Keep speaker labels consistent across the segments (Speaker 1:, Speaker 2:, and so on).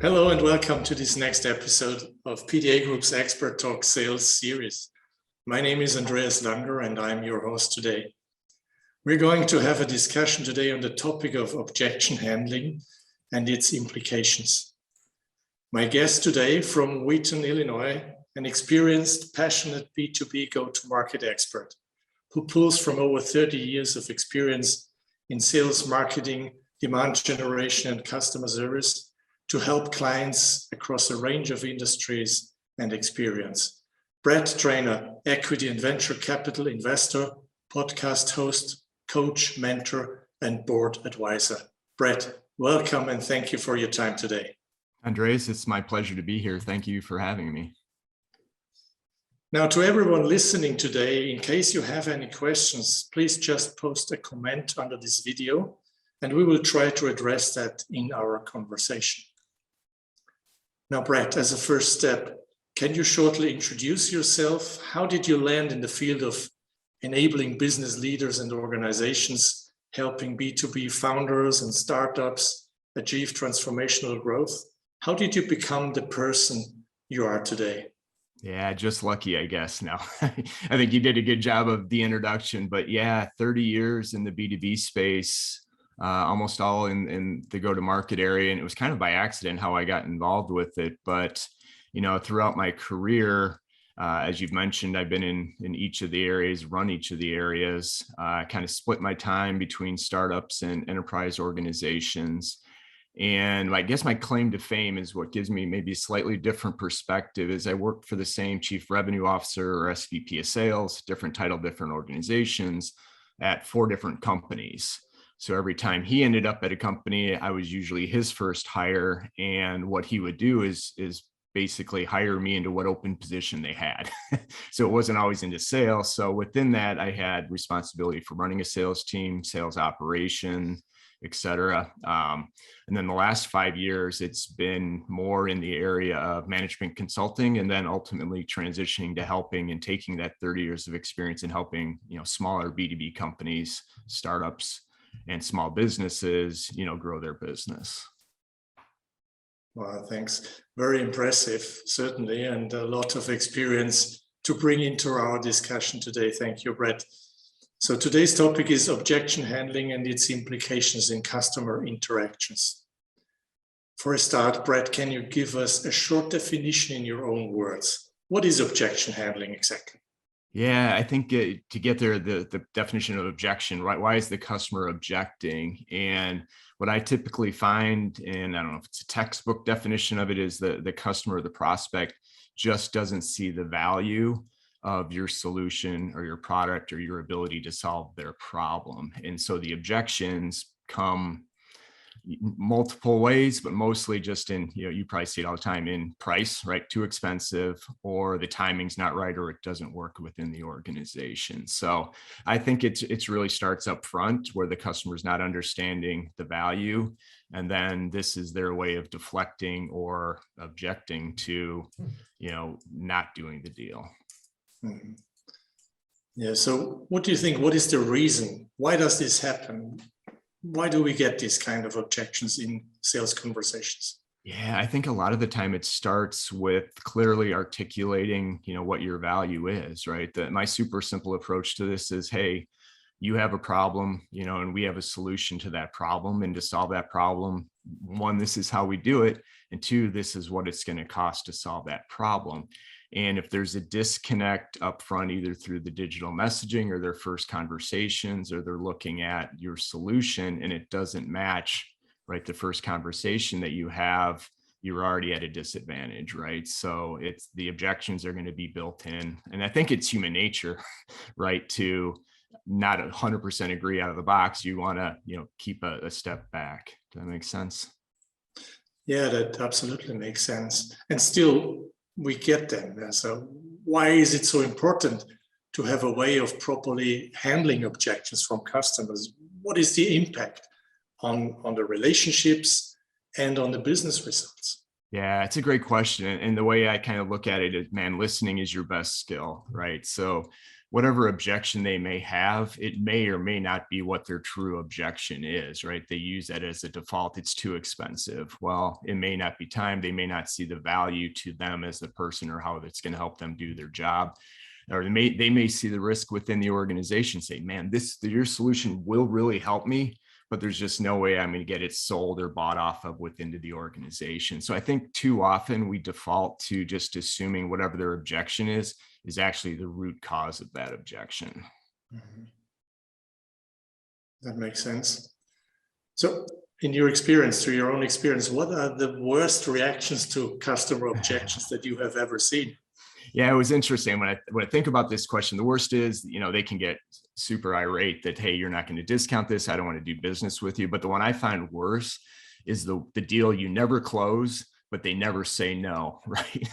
Speaker 1: Hello and welcome to this next episode of PDA Group's Expert Talk Sales series. My name is Andreas Langer and I'm your host today. We're going to have a discussion today on the topic of objection handling and its implications. My guest today from Wheaton, Illinois, an experienced, passionate B2B Go-to-Market expert who pulls from over 30 years of experience in sales, marketing, demand generation, and customer service to help clients across a range of industries and experience. Brett Trainor, equity and venture capital investor, podcast host, coach, mentor, and board advisor. Brett, welcome and thank you for your time today.
Speaker 2: Andreas, it's my pleasure to be here. Thank you for having me.
Speaker 1: Now, to everyone listening today, in case you have any questions, please just post a comment under this video and we will try to address that in our conversation. Now, Brett, as a first step, can you shortly introduce yourself? How did you land in the field of enabling business leaders and organizations, helping B2B founders and startups achieve transformational growth? How did you become the person you are today?
Speaker 2: Yeah, just lucky, I guess. No, I think you did a good job of the introduction, but yeah, 30 years in the B2B space. Almost all in the go-to-market area. And it was kind of by accident how I got involved with it. But, throughout my career, as you've mentioned, I've been in each of the areas, run each of the areas, kind of split my time between startups and enterprise organizations. And I guess my claim to fame is what gives me maybe a slightly different perspective is I worked for the same chief revenue officer or SVP of sales, different title, different organizations at 4 different companies. So every time he ended up at a company, I was usually his first hire. And what he would do is basically hire me into what open position they had. So it wasn't always into sales. So within that, I had responsibility for running a sales team, sales operation, et cetera. And then the last 5 years, it's been more in the area of management consulting and then ultimately transitioning to helping and taking that 30 years of experience and helping, smaller B2B companies, startups, and small businesses, grow their business.
Speaker 1: Wow, thanks. Very impressive, certainly, and a lot of experience to bring into our discussion today. Thank you, Brett. So today's topic is objection handling and its implications in customer interactions. For a start, Brett, can you give us a short definition in your own words? What is objection handling exactly?
Speaker 2: Yeah, I think to get there, the definition of objection, right? Why is the customer objecting? And what I typically find, and I don't know if it's a textbook definition of it, is the customer or the prospect just doesn't see the value of your solution or your product or your ability to solve their problem. And so the objections come multiple ways, but mostly just in, you probably see it all the time in price, right? Too expensive, or the timing's not right, or it doesn't work within the organization. So I think it's really starts up front where the customer's not understanding the value. And then this is their way of deflecting or objecting to, not doing the deal.
Speaker 1: Mm-hmm. Yeah. So what do you think? What is the reason? Why does this happen? Why do we get these kind of objections in sales conversations?
Speaker 2: Yeah, I think a lot of the time it starts with clearly articulating, what your value is, right? My super simple approach to this is, hey, you have a problem, and we have a solution to that problem. And to solve that problem, 1, this is how we do it. And 2, this is what it's going to cost to solve that problem. And if there's a disconnect up front, either through the digital messaging or their first conversations, or they're looking at your solution and it doesn't match, right, the first conversation that you have, you're already at a disadvantage, right? So it's the objections are going to be built in. And I think it's human nature, right, to not 100% agree out of the box. You want to, keep a step back. Does that make sense?
Speaker 1: Yeah, that absolutely makes sense. And still, we get them. So why is it so important to have a way of properly handling objections from customers? What is the impact on the relationships and on the business results?
Speaker 2: Yeah, it's a great question. And the way I kind of look at it is, man, listening is your best skill, right? So whatever objection they may have, it may or may not be what their true objection is, right? They use that as a default. It's too expensive. Well, it may not be time. They may not see the value to them as the person or how it's going to help them do their job. Or they may see the risk within the organization, say, man, your solution will really help me, but there's just no way I'm going to get it sold or bought off of within the organization. So I think too often we default to just assuming whatever their objection is actually the root cause of that objection.
Speaker 1: Mm-hmm. That makes sense. So in your experience, through your own experience, what are the worst reactions to customer objections that you have ever seen?
Speaker 2: Yeah, it was interesting when I think about this question. The worst is, they can get super irate that, hey, you're not going to discount this. I don't want to do business with you. But the one I find worse is the deal you never close, but they never say no, right?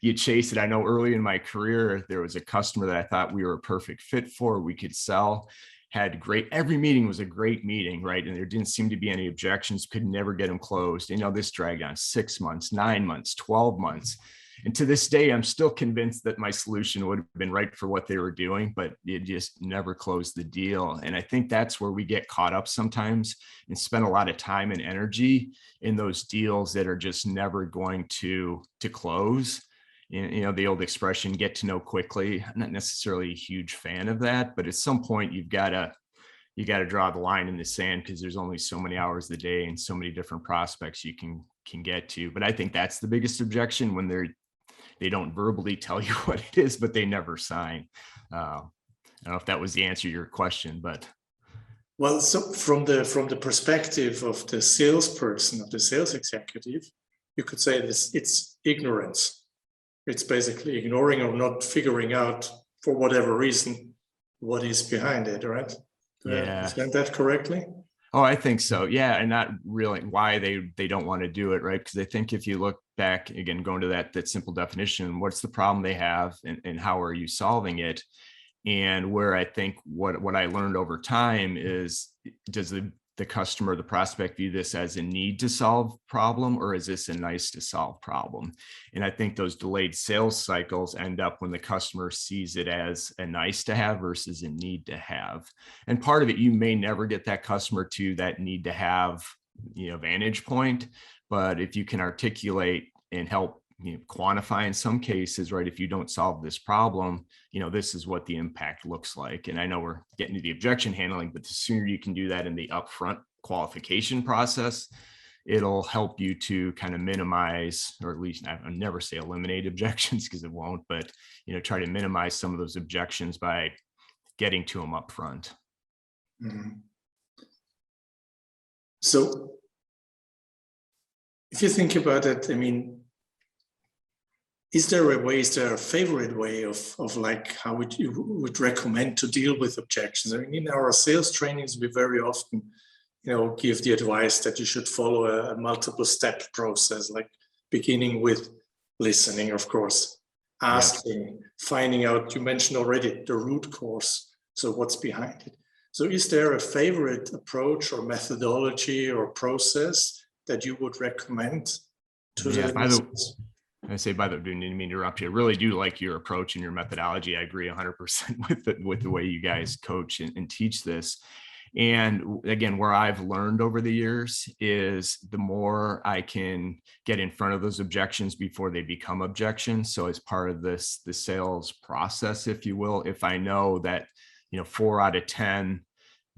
Speaker 2: You chase it. I know early in my career, there was a customer that I thought we were a perfect fit for, we could sell, every meeting was a great meeting, right? And there didn't seem to be any objections, could never get them closed. This dragged on 6 months, 9 months, 12 months. And to this day, I'm still convinced that my solution would have been right for what they were doing, but it just never closed the deal. And I think that's where we get caught up sometimes and spend a lot of time and energy in those deals that are just never going to close. The old expression, get to know quickly. I'm not necessarily a huge fan of that, but at some point you got to draw the line in the sand, because there's only so many hours a day and so many different prospects you can get to. But I think that's the biggest objection, when they don't verbally tell you what it is, but they never sign. I don't know if that was the answer to your question, but.
Speaker 1: Well, so from the perspective of the salesperson, of the sales executive, you could say this: it's ignorance. It's basically ignoring or not figuring out, for whatever reason, what is behind it, right? Do I understand that correctly?
Speaker 2: Oh, I think so. Yeah. And not really why they don't want to do it, right? Because I think if you look back, again, going to that simple definition, what's the problem they have and how are you solving it? And where I think what I learned over time is, does the customer, the prospect, view this as a need to solve problem, or is this a nice to solve problem? And I think those delayed sales cycles end up when the customer sees it as a nice to have versus a need to have. And part of it, you may never get that customer to that need to have, vantage point, but if you can articulate and help quantify in some cases, right, if you don't solve this problem, this is what the impact looks like. And I know we're getting to the objection handling, but the sooner you can do that in the upfront qualification process, it'll help you to kind of minimize, or at least I'll never say eliminate objections, because it won't, but try to minimize some of those objections by getting to them up front.
Speaker 1: Mm-hmm. So if you think about it, is there a favorite way of like how you would recommend to deal with objections? In our sales trainings, we very often, give the advice that you should follow a multiple step process, like beginning with listening, of course, asking, finding out, you mentioned already the root cause. So what's behind it? So is there a favorite approach or methodology or process that you would recommend to the listeners?
Speaker 2: Didn't mean to interrupt you. I really do like your approach and your methodology. I agree 100% with the way you guys coach and teach this. And again, where I've learned over the years is the more I can get in front of those objections before they become objections. So as part of the sales process, if you will, if I know that, 4 out of 10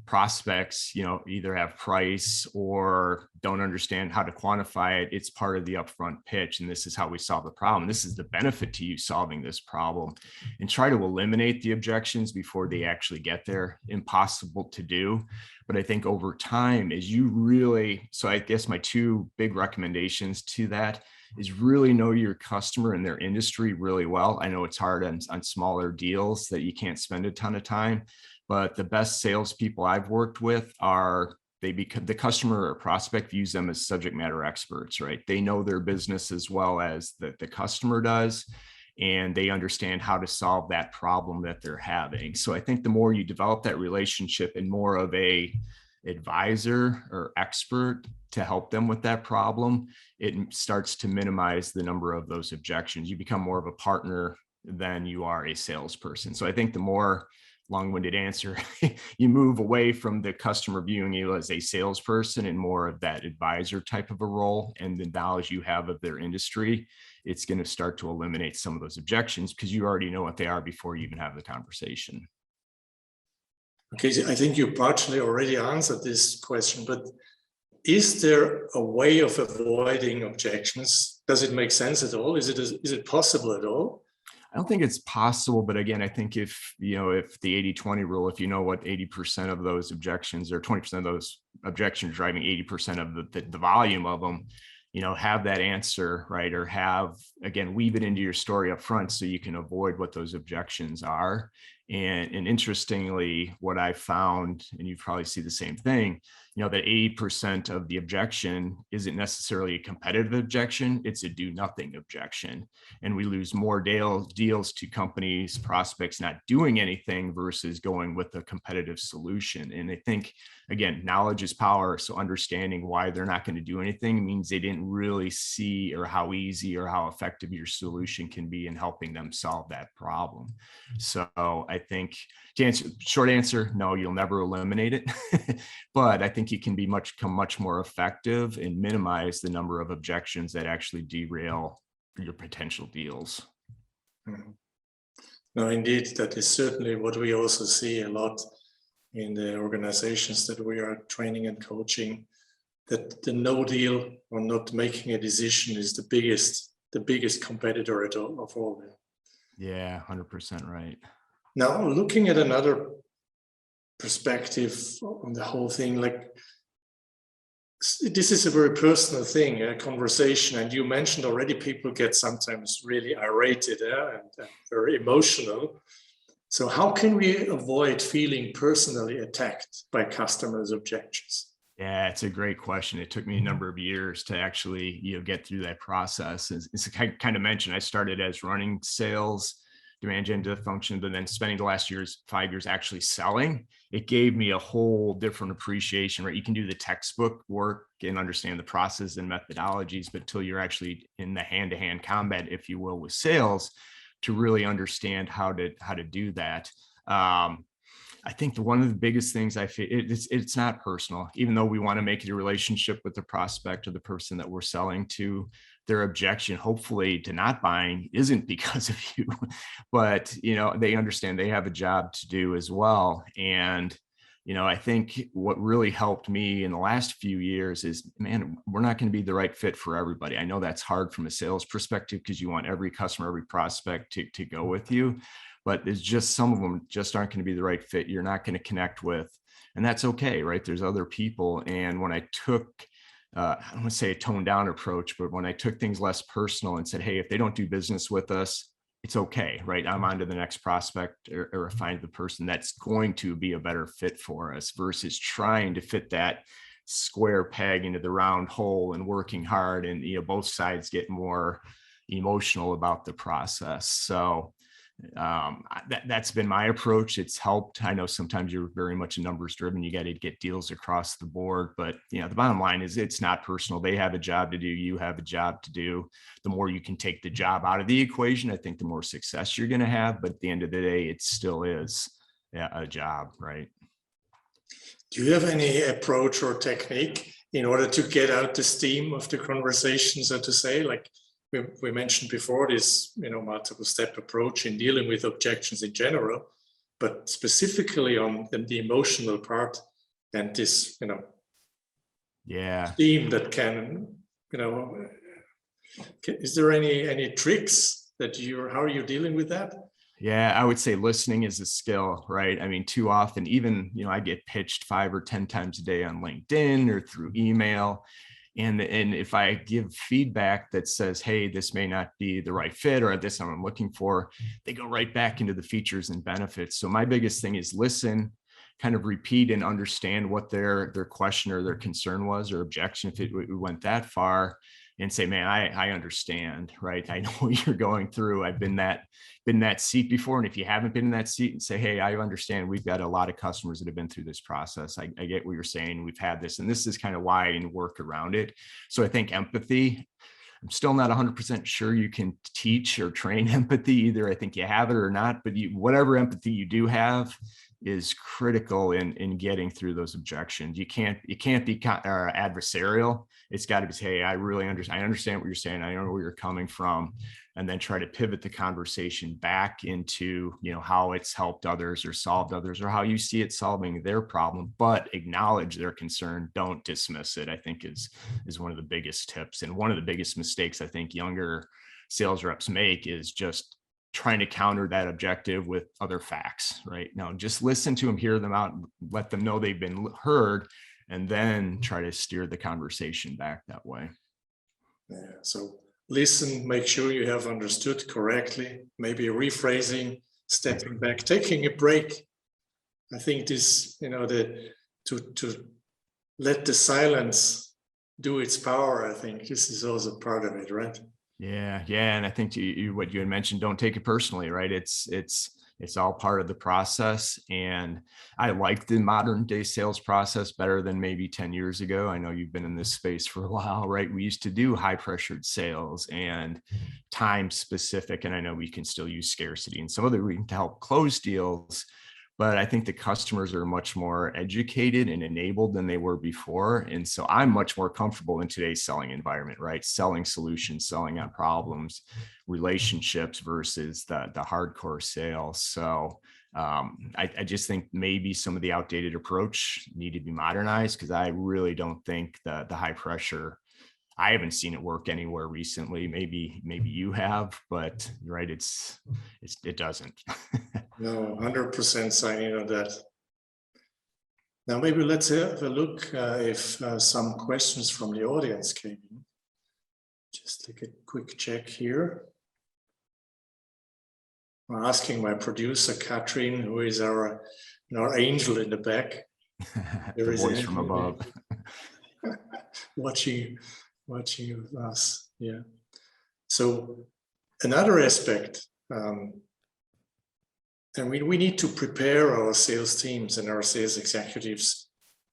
Speaker 2: prospects, either have price or don't understand how to quantify it, it's part of the upfront pitch. And this is how we solve the problem. This is the benefit to you solving this problem, and try to eliminate the objections before they actually get there. Impossible to do. But I think over time, so I guess my 2 big recommendations to that is really know your customer and their industry really well. I know it's hard on smaller deals that you can't spend a ton of time, but the best salespeople I've worked with the customer or prospect views them as subject matter experts, right? They know their business as well as the customer does, and they understand how to solve that problem that they're having. So I think the more you develop that relationship and more of a advisor or expert to help them with that problem, it starts to minimize the number of those objections. You become more of a partner than you are a salesperson. So I think the more long-winded answer, you move away from the customer viewing you as a salesperson and more of that advisor type of a role, and the knowledge you have of their industry, it's going to start to eliminate some of those objections because you already know what they are before you even have the conversation.
Speaker 1: Okay, so I think you partially already answered this question, but is there a way of avoiding objections? Does it make sense at all? Is it possible at all?
Speaker 2: I don't think it's possible, but again, I think if the 80-20 rule, if you know what 80% of those objections or 20% of those objections driving 80% of the volume of them, have that answer, right? Or weave it into your story up front so you can avoid what those objections are. And interestingly, what I found, and you probably see the same thing, that 80% of the objection isn't necessarily a competitive objection, it's a do nothing objection. And we lose more deals to companies, prospects not doing anything versus going with a competitive solution. And I think, again, knowledge is power. So understanding why they're not going to do anything means they didn't really see or how easy or how effective your solution can be in helping them solve that problem. So I think short answer, no, you'll never eliminate it. But I think you can become much more effective and minimize the number of objections that actually derail your potential deals.
Speaker 1: No, indeed, that is certainly what we also see a lot in the organizations that we are training and coaching, that the no deal or not making a decision is the biggest competitor of all.
Speaker 2: Yeah, 100% right.
Speaker 1: Now, looking at another perspective on the whole thing, like this is a very personal thing, a conversation, and you mentioned already people get sometimes really irate and very emotional. So how can we avoid feeling personally attacked by customers' objections?
Speaker 2: Yeah, it's a great question. It took me a number of years to actually, get through that process. As I kind of mentioned, I started as running sales, demand gen function, but then spending the last 5 years actually selling. It gave me a whole different appreciation, right? You can do the textbook work and understand the process and methodologies, but until you're actually in the hand-to-hand combat, if you will, with sales, to really understand how to do that. I think one of the biggest things I feel, it's not personal, even though we want to make it a relationship with the prospect or the person that we're selling to. Their objection, hopefully, to not buying isn't because of you, but they understand they have a job to do as well. And I think what really helped me in the last few years is, man, we're not going to be the right fit for everybody. I know that's hard from a sales perspective because you want every customer, every prospect to go with you. But there's just some of them just aren't going to be the right fit. You're not going to connect with, and that's okay, right? There's other people. And when I took, I don't want to say a toned down approach, but when I took things less personal and said, hey, if they don't do business with us, it's okay, right? I'm on to the next prospect or find the person that's going to be a better fit for us versus trying to fit that square peg into the round hole and working hard. And, both sides get more emotional about the process. So that's been my approach. It's helped. I know sometimes you're very much numbers driven. You got to get deals across the board, but the bottom line is it's not personal. They have a job to do. You have a job to do. The more you can take the job out of the equation, I think the more success you're going to have. But at the end of the day, it still is a job, right?
Speaker 1: Do you have any approach or technique in order to get out the steam of the conversation, so to say? Like we mentioned before, this multiple step approach in dealing with objections in general, but specifically on the emotional part and this theme that can is there any tricks that how are you dealing with that?
Speaker 2: Yeah, I would say listening is a skill, right? I mean, too often, even, I get pitched 5 or 10 times a day on LinkedIn or through email. And if I give feedback that says, hey, this may not be the right fit or this I'm looking for, they go right back into the features and benefits. So my biggest thing is listen, kind of repeat and understand what their question or their concern was or objection, if it went that far, and say, man, I understand, right? I know what you're going through. I've been in that seat before. And if you haven't been in that seat, and say, hey, I understand. We've got a lot of customers that have been through this process. I get what you're saying. We've had this, and this is kind of why and work around it. So I think empathy, I'm still not 100% sure you can teach or train empathy either. I think you have it or not, but whatever empathy you do have is critical in getting through those objections. You can't be adversarial. It's got to be, hey, I understand what you're saying. I know where you're coming from, and then try to pivot the conversation back into, how it's helped others or solved others, or how you see it solving their problem, but acknowledge their concern. Don't dismiss it, I think is one of the biggest tips. And one of the biggest mistakes I think younger sales reps make is just trying to counter that objective with other facts, right? No, just listen to them, hear them out, let them know they've been heard, and then try to steer the conversation back that way.
Speaker 1: Yeah, so listen, make sure you have understood correctly, maybe rephrasing, stepping back, taking a break. I think this, to let the silence do its power, I think this is also part of it, right?
Speaker 2: Yeah. And I think what you had mentioned, don't take it personally, right? It's all part of the process. And I like the modern day sales process better than maybe 10 years ago. I know you've been in this space for a while, right? We used to do high pressured sales and time specific. And I know we can still use scarcity and some other reason to help close deals. But I think the customers are much more educated and enabled than they were before. And so I'm much more comfortable in today's selling environment, right? Selling solutions, selling on problems, relationships versus the hardcore sales. So I just think maybe some of the outdated approach need to be modernized, because I really don't think the high pressure, I haven't seen it work anywhere recently. Maybe you have, but you're right, it doesn't.
Speaker 1: No, 100% signing on that. Now, maybe let's have a look if some questions from the audience came in. Just take a quick check here. I'm asking my producer, Katrin, who is our angel in the back.
Speaker 2: The voice from above.
Speaker 1: watching us. Yeah. So another aspect, and we need to prepare our sales teams and our sales executives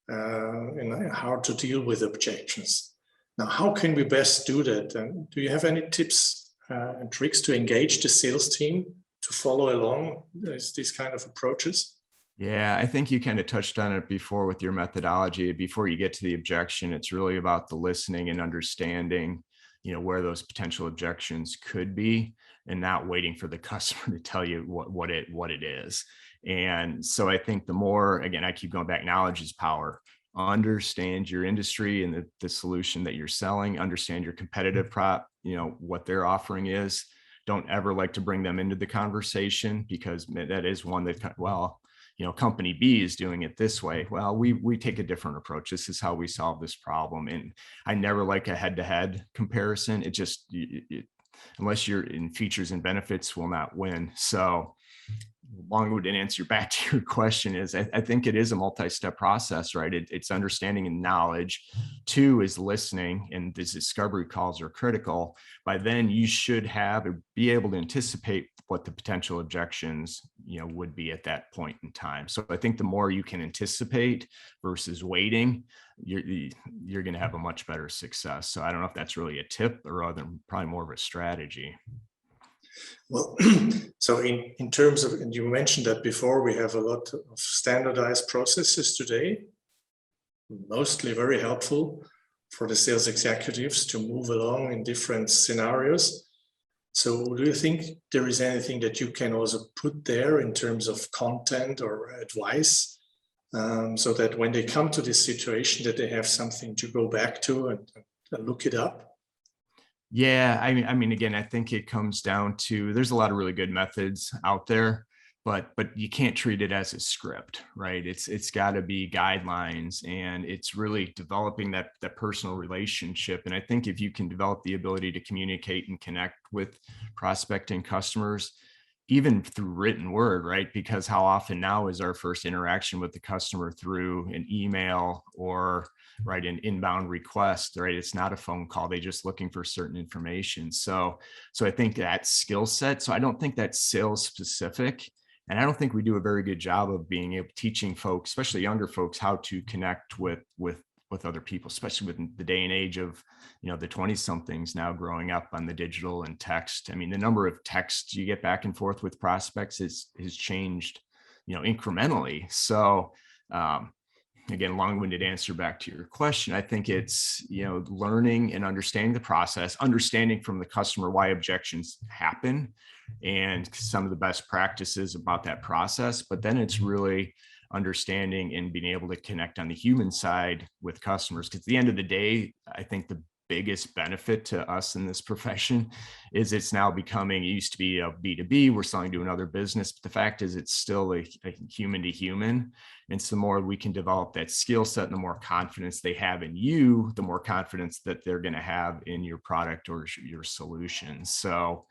Speaker 1: in how to deal with objections. Now, how can we best do that? And do you have any tips and tricks to engage the sales team to follow along these kind of approaches?
Speaker 2: Yeah, I think you kind of touched on it before with your methodology. Before you get to the objection, it's really about the listening and understanding, where those potential objections could be, and not waiting for the customer to tell you what it is. And so I think the more, again, I keep going back, knowledge is power. Understand your industry and the solution that you're selling, understand your competitive prop, what their offering is. Don't ever like to bring them into the conversation, because that is one that, company B is doing it this way. Well, we take a different approach. This is how we solve this problem. And I never like a head-to-head comparison. It just, unless you're in features and benefits, will not win. So long-winded answer back to your question is, I think it is a multi-step process, right? It's understanding and knowledge. 2 is listening, and these discovery calls are critical. By then you should be able to anticipate what the potential objections, would be at that point in time. So I think the more you can anticipate versus waiting, you're going to have a much better success. So I don't know if that's really a tip or probably more of a strategy.
Speaker 1: Well, so in terms of, and you mentioned that before, we have a lot of standardized processes today, mostly very helpful for the sales executives to move along in different scenarios. So do you think there is anything that you can also put there in terms of content or advice, so that when they come to this situation, that they have something to go back to and look it up?
Speaker 2: Yeah, I mean, again, I think it comes down to, there's a lot of really good methods out there, but you can't treat it as a script, right? It's got to be guidelines, and it's really developing that personal relationship. And I think if you can develop the ability to communicate and connect with prospecting customers, even through written word, right? Because how often now is our first interaction with the customer through an email or an inbound request, right? It's not a phone call. They're just looking for certain information. So I think that skill set, so I don't think that's sales specific. And I don't think we do a very good job of teaching folks, especially younger folks, how to connect with with other people, especially with the day and age of, the 20 somethings now growing up on the digital and text. I mean, the number of texts you get back and forth with prospects has changed, incrementally. So, again, long-winded answer back to your question. I think it's, learning and understanding the process, understanding from the customer why objections happen and some of the best practices about that process. But then it's really understanding and being able to connect on the human side with customers. Because at the end of the day, I think the biggest benefit to us in this profession is it's now becoming, it used to be a B2B, we're selling to another business, but the fact is it's still a human to human. And so the more we can develop that skill set and the more confidence they have in you, the more confidence that they're going to have in your product or your solution. So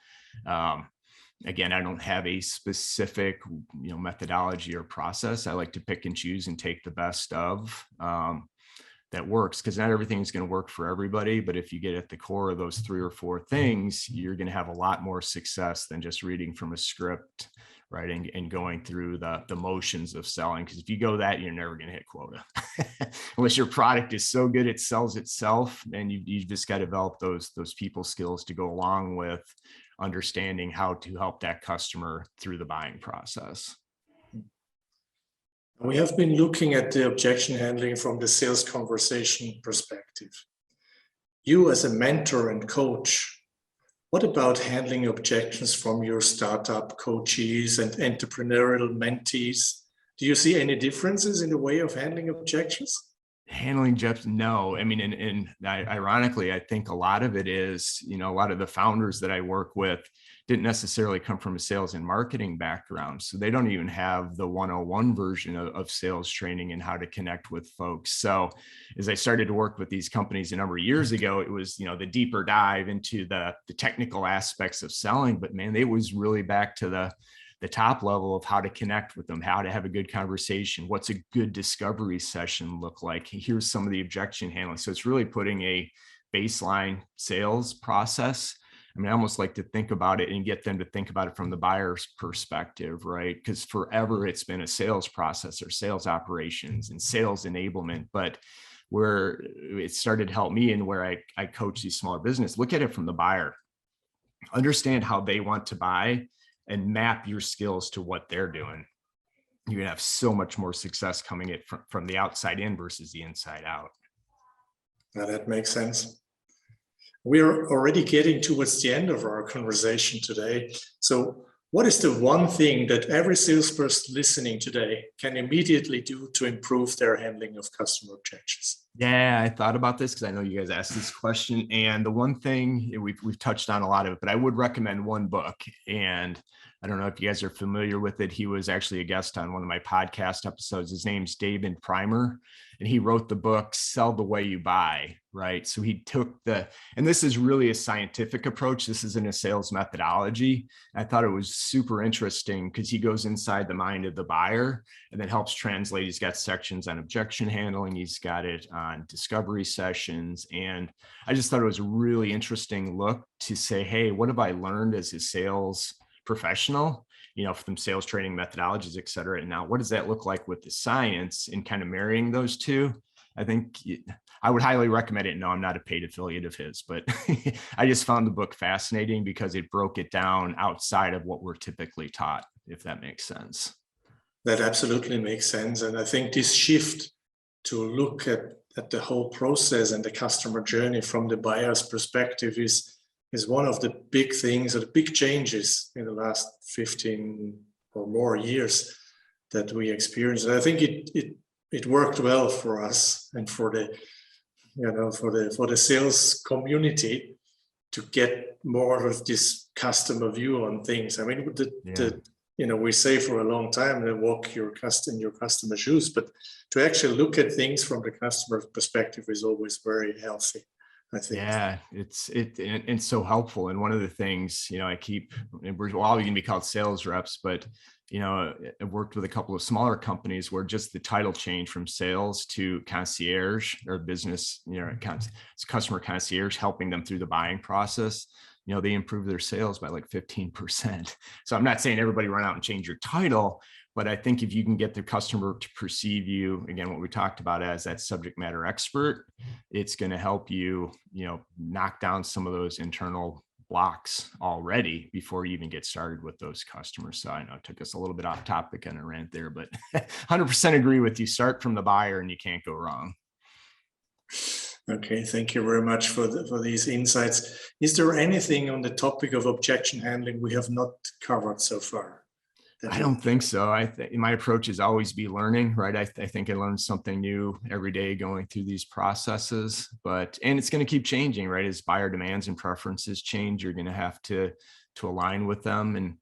Speaker 2: again, I don't have a specific, methodology or process. I like to pick and choose and take the best of that works, because not everything is going to work for everybody. But if you get at the core of those 3 or 4 things, you're going to have a lot more success than just reading from a script, right? And going through the motions of selling. Because if you go that, you're never going to hit quota unless your product is so good it sells itself. And you just got to develop those people skills to go along with understanding how to help that customer through the buying process.
Speaker 1: We have been looking at the objection handling from the sales conversation perspective. You as a mentor and coach, what about handling objections from your startup coachees and entrepreneurial mentees? Do you see any differences in the way of handling objections?
Speaker 2: Handling Jeff, no. I mean, and ironically, I think a lot of it is, a lot of the founders that I work with didn't necessarily come from a sales and marketing background. So they don't even have the 101 version of sales training and how to connect with folks. So as I started to work with these companies a number of years ago, it was, the deeper dive into the technical aspects of selling. But man, it was really back to the top level of how to connect with them, how to have a good conversation. What's a good discovery session look like? Here's some of the objection handling. So it's really putting a baseline sales process. I mean, I almost like to think about it and get them to think about it from the buyer's perspective, right? Because forever it's been a sales process or sales operations and sales enablement. But where it started to help me and where I coach these smaller business, look at it from the buyer, understand how they want to buy, and map your skills to what they're doing. You're gonna have so much more success coming it from the outside in versus the inside out.
Speaker 1: Now that makes sense. We're already getting towards the end of our conversation today. So what is the one thing that every salesperson listening today can immediately do to improve their handling of customer objections?
Speaker 2: Yeah, I thought about this because I know you guys asked this question. And the one thing, we've touched on a lot of it, but I would recommend one book. And I don't know if you guys are familiar with it. He was actually a guest on one of my podcast episodes. His name's David Primer, and he wrote the book, Sell the Way You Buy, right? So he took and this is really a scientific approach. This isn't a sales methodology. I thought it was super interesting because he goes inside the mind of the buyer and then helps translate. He's got sections on objection handling. He's got it on discovery sessions. And I just thought it was a really interesting look to say, hey, what have I learned as a sales professional, from sales training methodologies, et cetera. And now what does that look like with the science and kind of marrying those two? I think I would highly recommend it. No, I'm not a paid affiliate of his, but I just found the book fascinating because it broke it down outside of what we're typically taught, if that makes sense.
Speaker 1: That absolutely makes sense. And I think this shift to look at the whole process and the customer journey from the buyer's perspective is one of the big things or the big changes in the last 15 or more years that we experienced. And I think it worked well for us and for the sales community to get more of this customer view on things. I mean, we say for a long time that walk in your customer's shoes, but to actually look at things from the customer's perspective is always very healthy, I think.
Speaker 2: Yeah, it's so helpful. And one of the things, we're all going to be called sales reps, but I've worked with a couple of smaller companies where just the title change from sales to concierge or business, it's customer concierge, helping them through the buying process. They improve their sales by like 15%. So I'm not saying everybody run out and change your title, But I think if you can get the customer to perceive you, again, what we talked about as that subject matter expert, it's going to help you, knock down some of those internal blocks already before you even get started with those customers. So I know it took us a little bit off topic on a rant there, but 100% agree with you. Start from the buyer and you can't go wrong.
Speaker 1: Okay, thank you very much for these insights. Is there anything on the topic of objection handling we have not covered so far?
Speaker 2: I don't think so. My approach is always be learning, right? I think I learn something new every day going through these processes, and it's going to keep changing, right? As buyer demands and preferences change, you're going to have to align with them. And,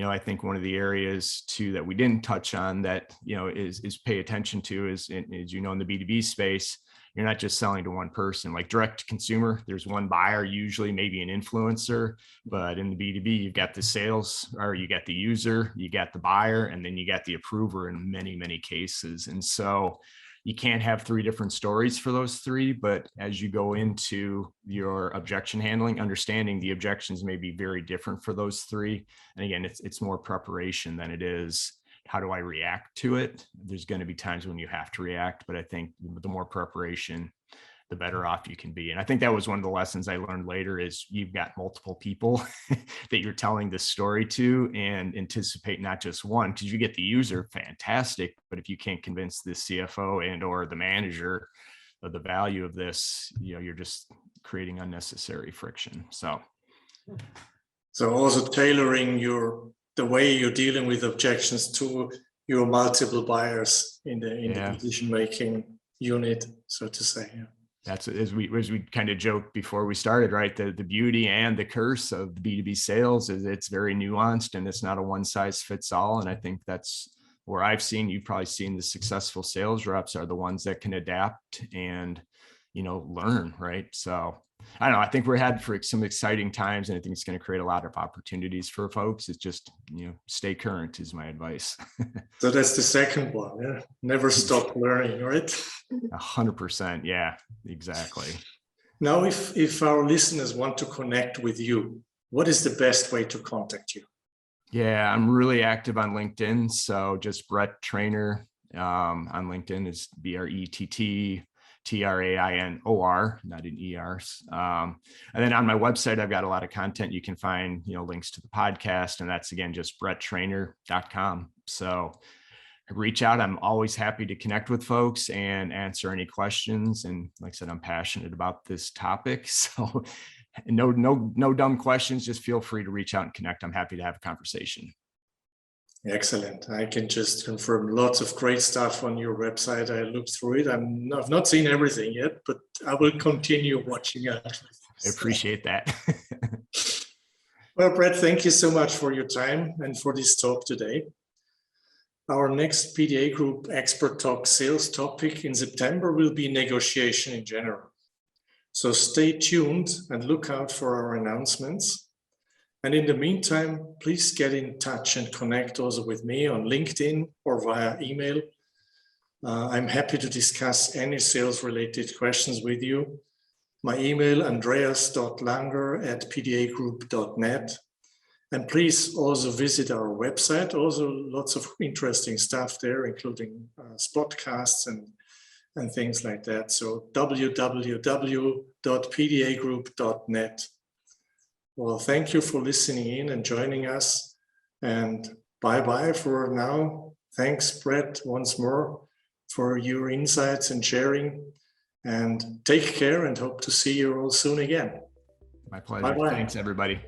Speaker 2: I think one of the areas too, that we didn't touch on that, is pay attention to is, in the B2B space, you're not just selling to one person. Like direct to consumer, there's one buyer, usually maybe an influencer, but in the B2B, you've got the sales, or you got the user, you got the buyer, and then you got the approver in many, many cases. And so you can't have three different stories for those three, but as you go into your objection handling, understanding the objections may be very different for those three. And again, it's more preparation than it is how do I react to it? There's going to be times when you have to react, but I think the more preparation, the better off you can be. And I think that was one of the lessons I learned later is you've got multiple people that you're telling this story to, and anticipate not just one, because you get the user, fantastic. But if you can't convince the CFO and or the manager of the value of this, you're just creating unnecessary friction. So
Speaker 1: also tailoring the way you're dealing with objections to your multiple buyers in the decision-making unit, so to say. Yeah.
Speaker 2: That's as we kind of joked before we started, right? The beauty and the curse of the B2B sales is it's very nuanced and it's not a one size fits all. And I think that's where you've probably seen the successful sales reps are the ones that can adapt and, learn, right? So I don't know. I think we're headed for some exciting times, and I think it's going to create a lot of opportunities for folks. It's just, stay current is my advice.
Speaker 1: So that's the second one. Yeah. Never stop learning, right?
Speaker 2: 100%. Yeah, exactly.
Speaker 1: Now, if our listeners want to connect with you, what is the best way to contact you?
Speaker 2: Yeah, I'm really active on LinkedIn. So just Brett Trainor on LinkedIn is BRETT. TRAINOR, not in ERs. And then on my website, I've got a lot of content. You can find, links to the podcast, and that's again, just bretttrainor.com. So reach out. I'm always happy to connect with folks and answer any questions. And like I said, I'm passionate about this topic. So no dumb questions. Just feel free to reach out and connect. I'm happy to have a conversation.
Speaker 1: Excellent. I can just confirm lots of great stuff on your website. I looked through it. I've not seen everything yet, but I will continue watching out.
Speaker 2: I appreciate that.
Speaker 1: Well, Brett, thank you so much for your time and for this talk today. Our next PDA Group Expert Talk sales topic in September will be negotiation in general. So stay tuned and look out for our announcements. And in the meantime, please get in touch and connect also with me on LinkedIn or via email. I'm happy to discuss any sales-related questions with you. My email, andreas.langer@pdagroup.net. And please also visit our website. Also lots of interesting stuff there, including spotcasts and things like that. So www.pdagroup.net. Well, thank you for listening in and joining us, and bye-bye for now. Thanks, Brett, once more for your insights and sharing, and take care and hope to see you all soon again.
Speaker 2: My pleasure.
Speaker 1: Bye-bye.
Speaker 2: Thanks, everybody.